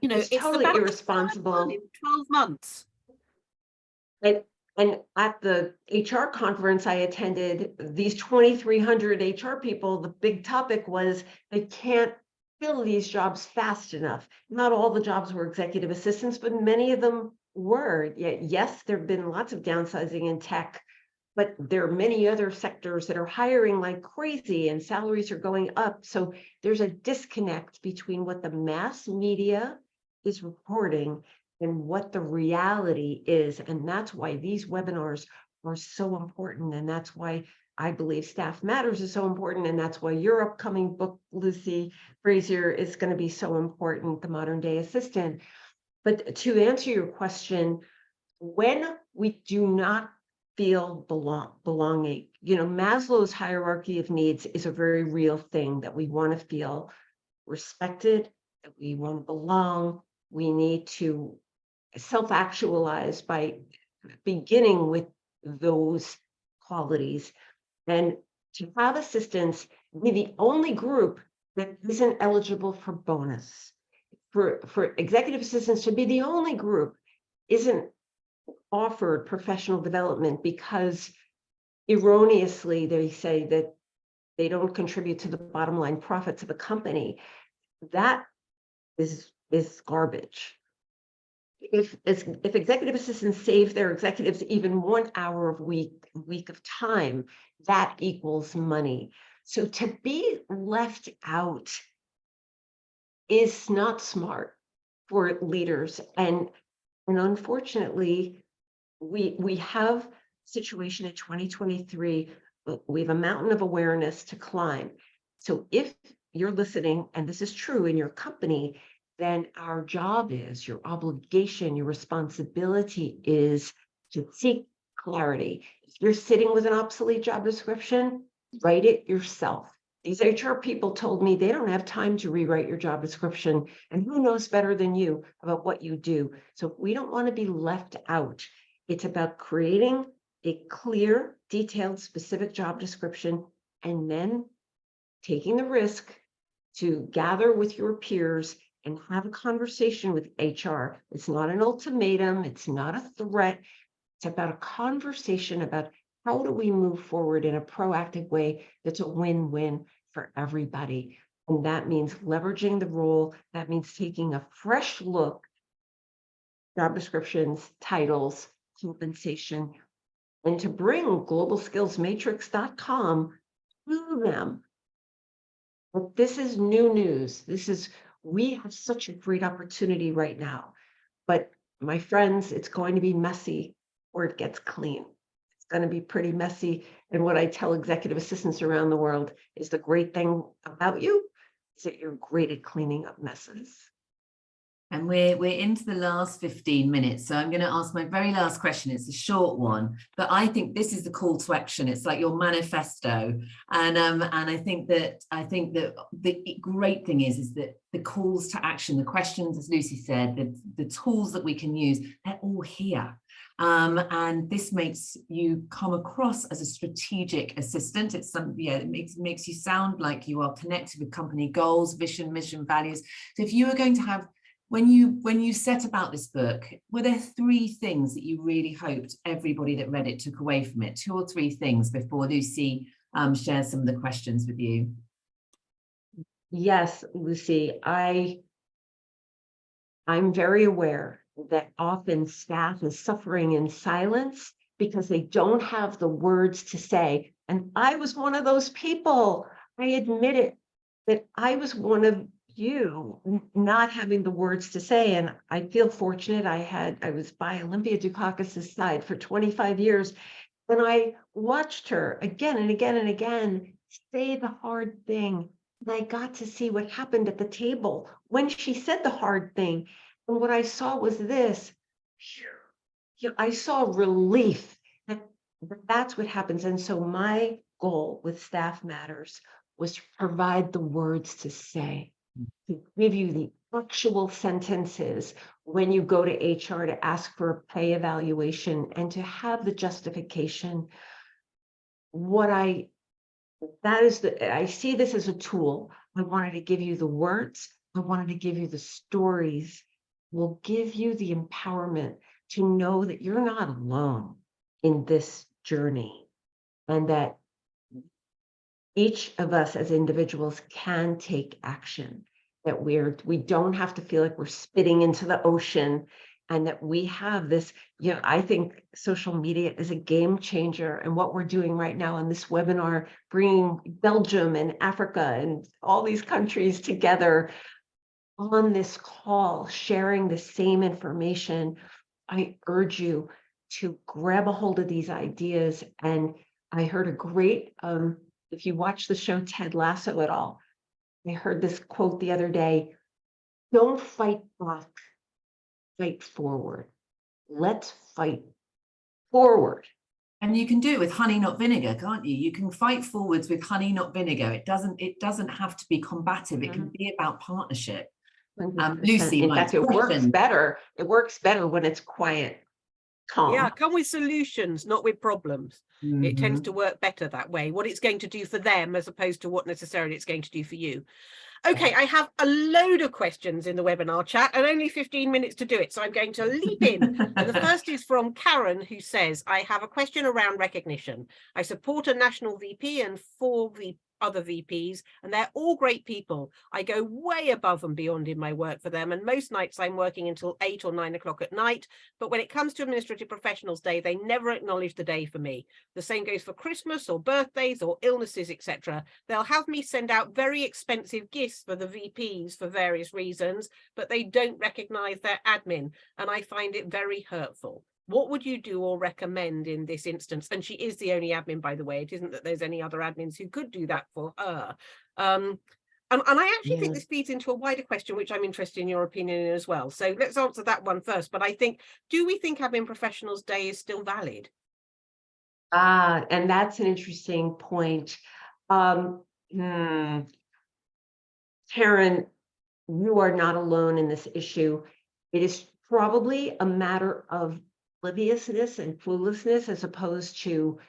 it's totally irresponsible. In 12 months. And at the HR conference I attended, these 2,300 HR people, the big topic was they can't fill these jobs fast enough. Not all the jobs were executive assistants, but many of them were. Yes, there have been lots of downsizing in tech, but there are many other sectors that are hiring like crazy and salaries are going up. So there's a disconnect between what the mass media is reporting and what the reality is. And that's why these webinars are so important. And that's why I believe Staff Matters is so important. And that's why your upcoming book, Lucy Brazier, is going to be so important, The Modern Day Assistant. But to answer your question, when we do not feel belonging, Maslow's hierarchy of needs is a very real thing, that we want to feel respected, that we want to belong. We need to self-actualize by beginning with those qualities, and to have assistants be the only group that isn't eligible for bonus. For executive assistants to be the only group isn't offered professional development because erroneously they say that they don't contribute to the bottom line profits of a company. That is garbage. If executive assistants save their executives even 1 hour a week of time, that equals money. So to be left out is not smart for leaders. And unfortunately, we have a situation in 2023, we have a mountain of awareness to climb. So if you're listening, and this is true in your company, then our job is, your obligation, your responsibility is to seek clarity. If you're sitting with an obsolete job description, write it yourself. These HR people told me they don't have time to rewrite your job description, and who knows better than you about what you do. So we don't want to be left out. It's about creating a clear, detailed, specific job description, and then taking the risk to gather with your peers and have a conversation with HR. It's not an ultimatum. It's not a threat. It's about a conversation about how do we move forward in a proactive way that's a win-win for everybody. And that means leveraging the role. That means taking a fresh look, job descriptions, titles, compensation, and to bring globalskillsmatrix.com to them. But this is new news. We have such a great opportunity right now. But my friends, it's going to be messy or it gets clean. It's going to be pretty messy. And what I tell executive assistants around the world is the great thing about you is that you're great at cleaning up messes. And we're into the last 15 minutes. So I'm going to ask my very last question. It's a short one, but I think this is the call to action. It's like your manifesto. And I think that the great thing is that the calls to action, the questions, as Lucy said, the tools that we can use, they're all here. And this makes you come across as a strategic assistant. It's it makes you sound like you are connected with company goals, vision, mission, values. So if you are going to have, when you set about this book, were there 3 things that you really hoped everybody that read it took away from it? 2 or 3 things before Lucy shares some of the questions with you. Yes, Lucy, I'm very aware that often staff is suffering in silence because they don't have the words to say. And I was one of those people. I admit it, that I was one of you not having the words to say. And I feel fortunate. I was by Olympia Dukakis's side for 25 years. And I watched her again and again and again say the hard thing. And I got to see what happened at the table when she said the hard thing. And what I saw was this. I saw relief that that's what happens. And so my goal with Staff Matters was to provide the words to say, to give you the actual sentences when you go to HR to ask for a pay evaluation and to have the justification. I see this as a tool. I wanted to give you the words. I wanted to give you the stories. Will give you the empowerment to know that you're not alone in this journey, and that each of us as individuals can take action, that we don't have to feel like we're spitting into the ocean, and that we have this, I think social media is a game changer. And what we're doing right now in this webinar, bringing Belgium and Africa and all these countries together on this call, sharing the same information, I urge you to grab a hold of these ideas. And I heard a great, if you watch the show Ted Lasso at all, I heard this quote the other day: don't fight back, fight forward. Let's fight forward. And you can do it with honey, not vinegar, can't you? You can fight forwards with honey, not vinegar. It doesn't have to be combative. It can be about partnership. Lucy, In my fact, it works expression. better. It works better when it's quiet, calm. Yeah, come with solutions, not with problems. It tends to work better that way, what it's going to do for them as opposed to what necessarily it's going to do for you. Okay, I have a load of questions in the webinar chat and only 15 minutes to do it, so I'm going to leap in. And the first is from Karen, who says, I have a question around recognition. I support a national VP and 4 other VPs, and they're all great people. I go way above and beyond in my work for them, and most nights I'm working until 8 or 9 o'clock at night. But when it comes to Administrative Professionals Day, they never acknowledge the day for me. The same goes for Christmas or birthdays or illnesses, etc. They'll have me send out very expensive gifts for the VPs for various reasons, but they don't recognize their admin, and I find it very hurtful. What would you do or recommend in this instance? And she is the only admin, by the way. It isn't that there's any other admins who could do that for her. And I actually think this feeds into a wider question, which I'm interested in your opinion in as well. So let's answer that one first. But I think, do we think Admin Professionals Day is still valid? And that's an interesting point. Karen, you are not alone in this issue. It is probably a matter of obliviousness and cluelessness as opposed to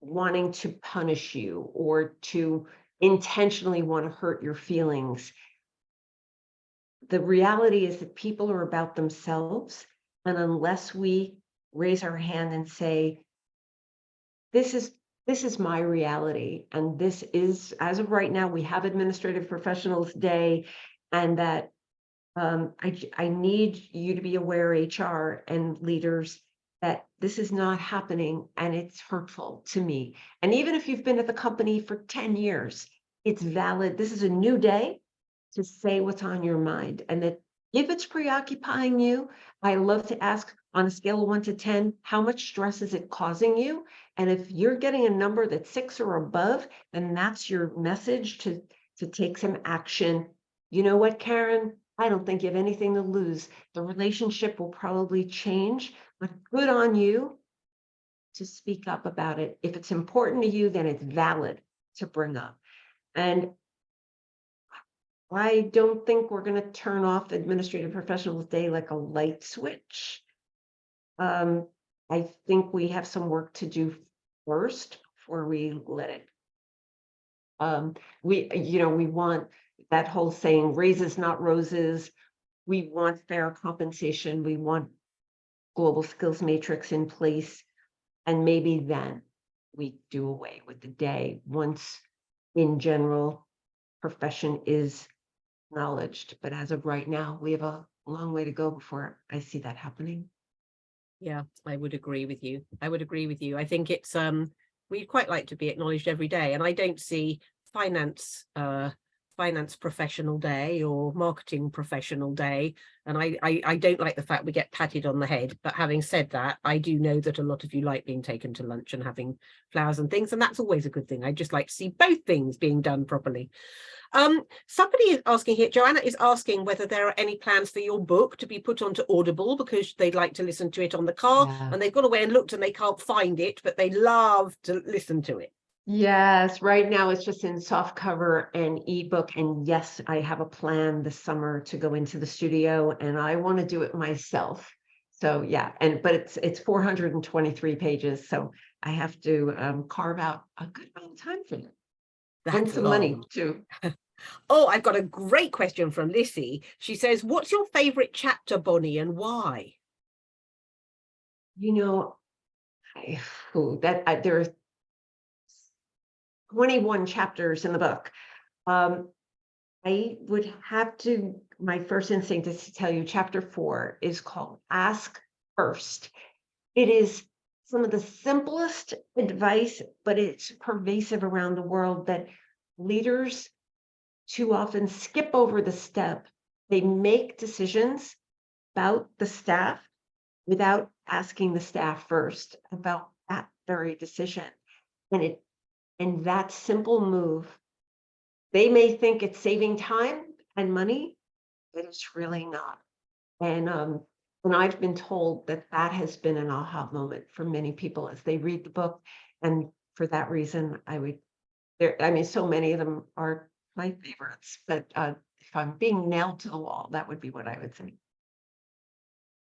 wanting to punish you or to intentionally want to hurt your feelings. The reality is that people are about themselves, and unless we raise our hand and say, this is my reality, and this is, as of right now, we have Administrative Professionals Day, and that I need you to be aware, HR and leaders, that this is not happening and it's hurtful to me. And even if you've been at the company for 10 years, it's valid. This is a new day to say what's on your mind. And that if it's preoccupying you, I love to ask, on a scale of 1 to 10, how much stress is it causing you? And if you're getting a number that's 6 or above, then that's your message to take some action. You know what, Karen? I don't think you have anything to lose. The relationship will probably change, but good on you to speak up about it. If it's important to you, then it's valid to bring up. And I don't think we're going to turn off Administrative Professionals Day like a light switch. I think we have some work to do first before we let it. We want that whole saying, raises not roses. We want fair compensation. We want global skills matrix in place. And maybe then we do away with the day once, in general, profession is acknowledged. But as of right now, we have a long way to go before I see that happening. Yeah, I would agree with you. I think it's we'd quite like to be acknowledged every day, and I don't see finance professional day or marketing professional day, and I don't like the fact we get patted on the head. But having said that, I do know that a lot of you like being taken to lunch and having flowers and things, and that's always a good thing. I just like to see both things being done properly. Somebody is asking here, Joanna is asking whether there are any plans for your book to be put onto Audible, because they'd like to listen to it on the car, and they've gone away and looked and they can't find it, but they love to listen to it. Yes, right now it's just in soft cover and ebook. And yes, I have a plan this summer to go into the studio, and I want to do it myself. So yeah, but it's 423 pages, so I have to carve out a good amount of time for it. And some money too. Oh, I've got a great question from Lissy. She says, what's your favorite chapter, Bonnie, and why? You know, there are 21 chapters in the book. I would have to, my first instinct is to tell you chapter 4 is called Ask First. It is some of the simplest advice, but it's pervasive around the world, that leaders too often skip over the step. They make decisions about the staff without asking the staff first about that very decision. And that simple move, they may think it's saving time and money, but it's really not. And I've been told that has been an aha moment for many people as they read the book. And for that reason, so many of them are my favorites, but if I'm being nailed to the wall, that would be what I would say.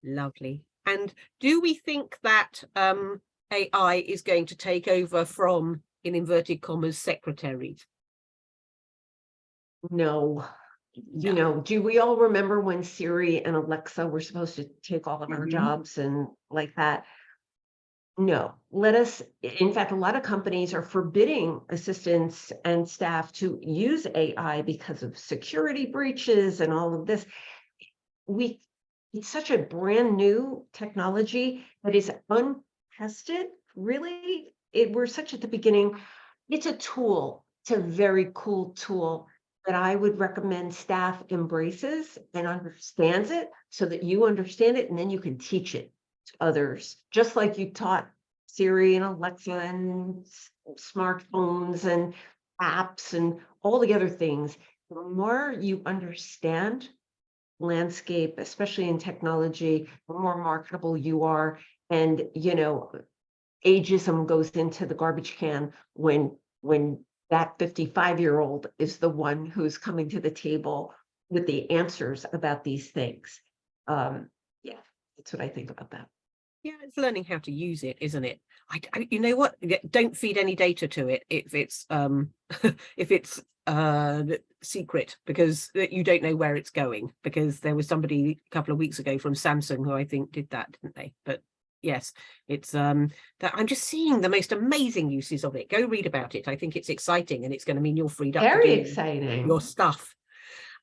Lovely. And do we think that AI is going to take over from, in inverted commas, secretaries? No. You know, do we all remember when Siri and Alexa were supposed to take all of our jobs and like that? No, in fact, a lot of companies are forbidding assistants and staff to use AI because of security breaches and all of this. It's such a brand new technology that is untested, really. We're such at the beginning. It's a tool. It's a very cool tool that I would recommend staff embraces and understands it so that you understand it and then you can teach it to others, just like you taught Siri and Alexa and smartphones and apps and all the other things. The more you understand landscape, especially in technology, the more marketable you are. And, you know, ageism goes into the garbage can when that 55-year-old is the one who's coming to the table with the answers about these things. Yeah, that's what I think about that. Yeah, it's learning how to use it, isn't it? You know what? Don't feed any data to it if it's if it's secret, because you don't know where it's going. Because there was somebody a couple of weeks ago from Samsung who I think did that, didn't they? But yes, it's that I'm just seeing the most amazing uses of it. Go read about it. I think it's exciting, and it's going to mean you're freed up Very to do exciting. your stuff.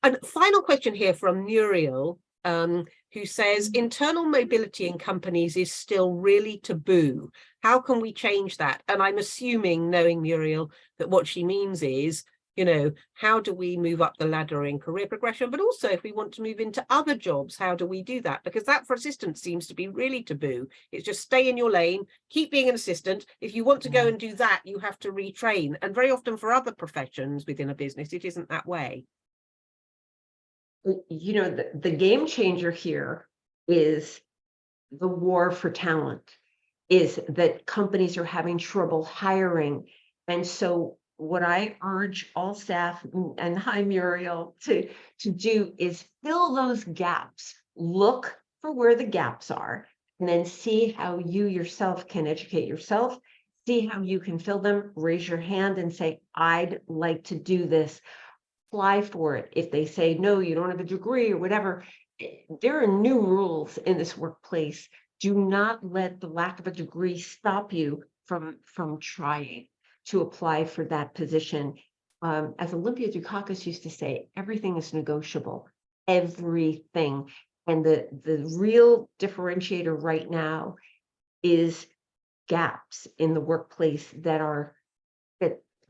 And final question here from Muriel, who says internal mobility in companies is still really taboo. How can we change that? And I'm assuming, knowing Muriel, that what she means is, you know, how do we move up the ladder in career progression? But also, if we want to move into other jobs, how do we do that? Because that for assistants seems to be really taboo. It's just stay in your lane, keep being an assistant. If you want to go and do that, you have to retrain. And very often for other professions within a business, it isn't that way. You know, the game changer here is the war for talent, is that companies are having trouble hiring. And so what I urge all staff, and hi Muriel, to do is fill those gaps. Look for where the gaps are, and then see how you yourself can educate yourself, see how you can fill them, raise your hand and say, I'd like to do this. Apply for it. If they say, no, you don't have a degree or whatever, there are new rules in this workplace. Do not let the lack of a degree stop you from trying to apply for that position. As Olympia Dukakis used to say, everything is negotiable, everything. And the real differentiator right now is gaps in the workplace that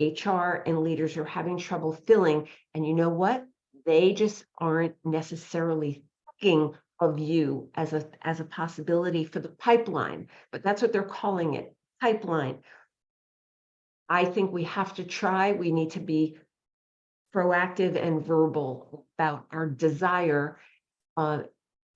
HR and leaders are having trouble filling. And you know what? They just aren't necessarily thinking of you as a possibility for the pipeline, but that's what they're calling it, pipeline. I think we have to try. We need to be proactive and verbal about our desire.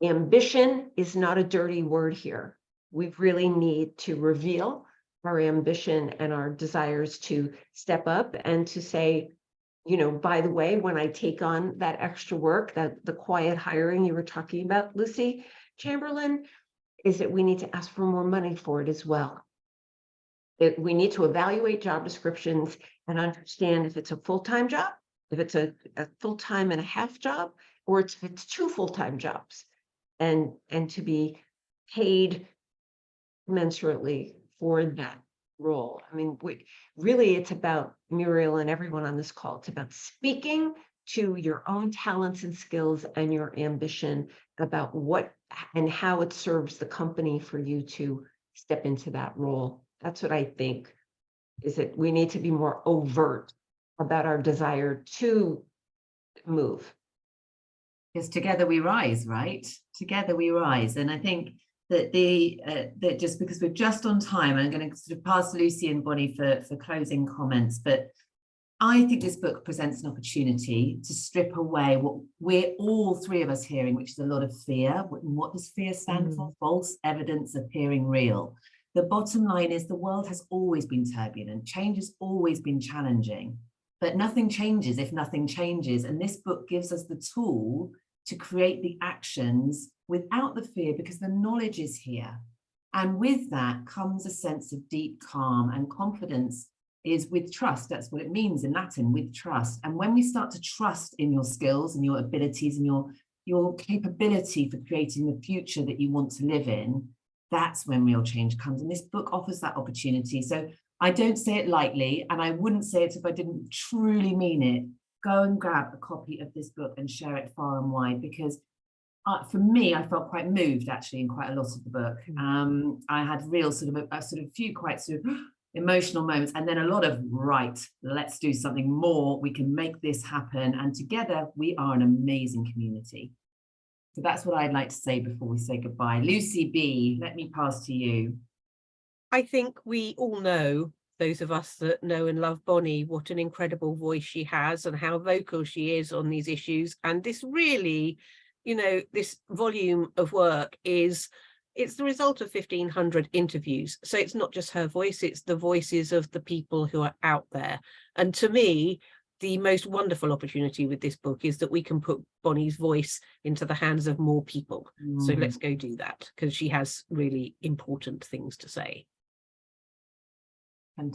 Ambition is not a dirty word here. We really need to reveal our ambition and our desires to step up and to say, you know, by the way, when I take on that extra work, that the quiet hiring you were talking about, Lucy Chamberlain, is that we need to ask for more money for it as well. We need to evaluate job descriptions and understand if it's a full-time job, if it's a full-time and a half job, or if it's 2 full-time jobs, and to be paid commensurately for that role. I mean, really, it's about, Muriel and everyone on this call, it's about speaking to your own talents and skills and your ambition about what and how it serves the company for you to step into that role. That's what I think, is that we need to be more overt about our desire to move. Because together we rise, right? Together we rise. And I think that that just because we're just on time, I'm going to sort of pass Lucy and Bonnie for closing comments, but I think this book presents an opportunity to strip away what we're all three of us hearing, which is a lot of fear. What does fear stand for? False evidence appearing real. The bottom line is the world has always been turbulent. Change has always been challenging. But nothing changes if nothing changes. And this book gives us the tool to create the actions without the fear, because the knowledge is here. And with that comes a sense of deep calm, and confidence is with trust. That's what it means in Latin, with trust. And when we start to trust in your skills and your abilities and your capability for creating the future that you want to live in, that's when real change comes. And this book offers that opportunity. So I don't say it lightly, and I wouldn't say it if I didn't truly mean it. Go and grab a copy of this book and share it far and wide, because for me, I felt quite moved actually in quite a lot of the book. I had real sort of a few quite sort of emotional moments, and then a lot of, right, let's do something more. We can make this happen. And together we are an amazing community. So that's what I'd like to say before we say goodbye. Lucy B, let me pass to you. I think we all know, those of us that know and love Bonnie, what an incredible voice she has and how vocal she is on these issues. And this really, you know, this volume of work it's the result of 1,500 interviews. So it's not just her voice, it's the voices of the people who are out there. And to me, the most wonderful opportunity with this book is that we can put Bonnie's voice into the hands of more people. So let's go do that, because she has really important things to say.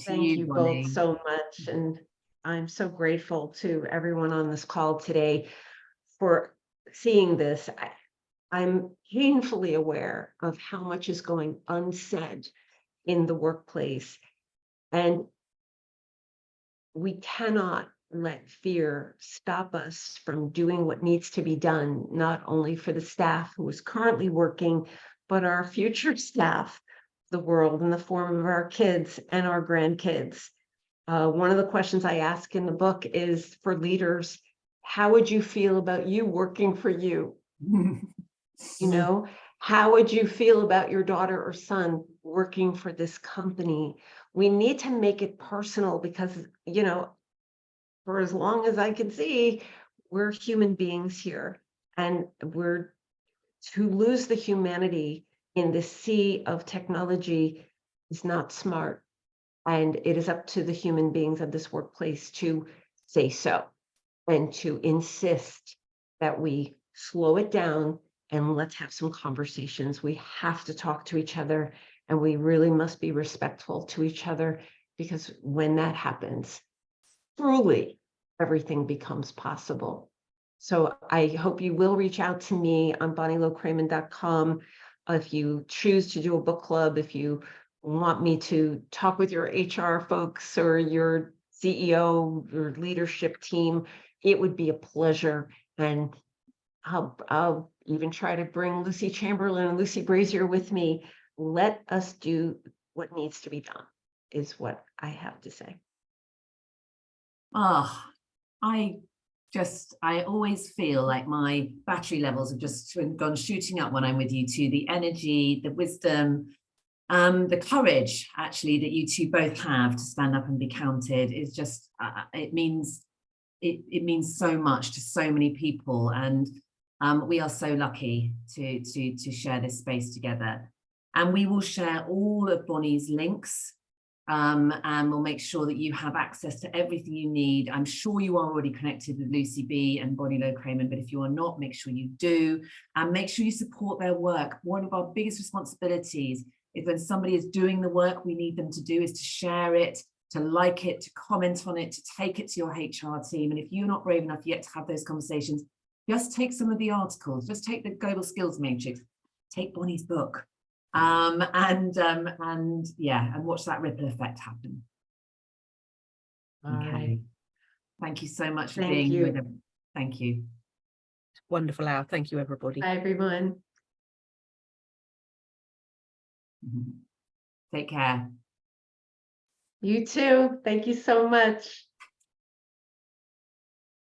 Thank you both so much. And I'm so grateful to everyone on this call today for seeing this. I'm painfully aware of how much is going unsaid in the workplace. And we cannot let fear stop us from doing what needs to be done, not only for the staff who is currently working, but our future staff, the world in the form of our kids and our grandkids. One of the questions I ask in the book is for leaders: how would you feel about you working for you? You know, how would you feel about your daughter or son working for this company? We need to make it personal, because, you know, for as long as I can see, we're human beings here, and we're to lose the humanity in the sea of technology is not smart. And it is up to the human beings of this workplace to say so, and to insist that we slow it down and let's have some conversations. We have to talk to each other, and we really must be respectful to each other, because when that happens, truly everything becomes possible. So I hope you will reach out to me on bonnielowkramen.com if you choose to do a book club, if you want me to talk with your HR folks or your CEO or leadership team. It would be a pleasure. And I'll even try to bring Lucy Chamberlain and Lucy Brazier with me. Let us do what needs to be done, is what I have to say. I always feel like my battery levels have just gone shooting up when I'm with you two. The energy, the wisdom, the courage actually that you two both have to stand up and be counted is just, it means so much to so many people. And we are so lucky to share this space together. And we will share all of Bonnie's links. And we'll make sure that you have access to everything you need. I'm sure you are already connected with Lucy B and Bonnie Low-Kramen, but if you are not, make sure you do, and make sure you support their work. One of our biggest responsibilities is when somebody is doing the work we need them to do is to share it, to like it, to comment on it, to take it to your HR team. And if you're not brave enough yet to have those conversations, just take some of the articles, just take the Global Skills Matrix, take Bonnie's book. And watch that ripple effect happen. Okay. Right. Thank you so much for being here. Thank you. Wonderful hour. Thank you, everybody. Bye, everyone. Take care. You too. Thank you so much.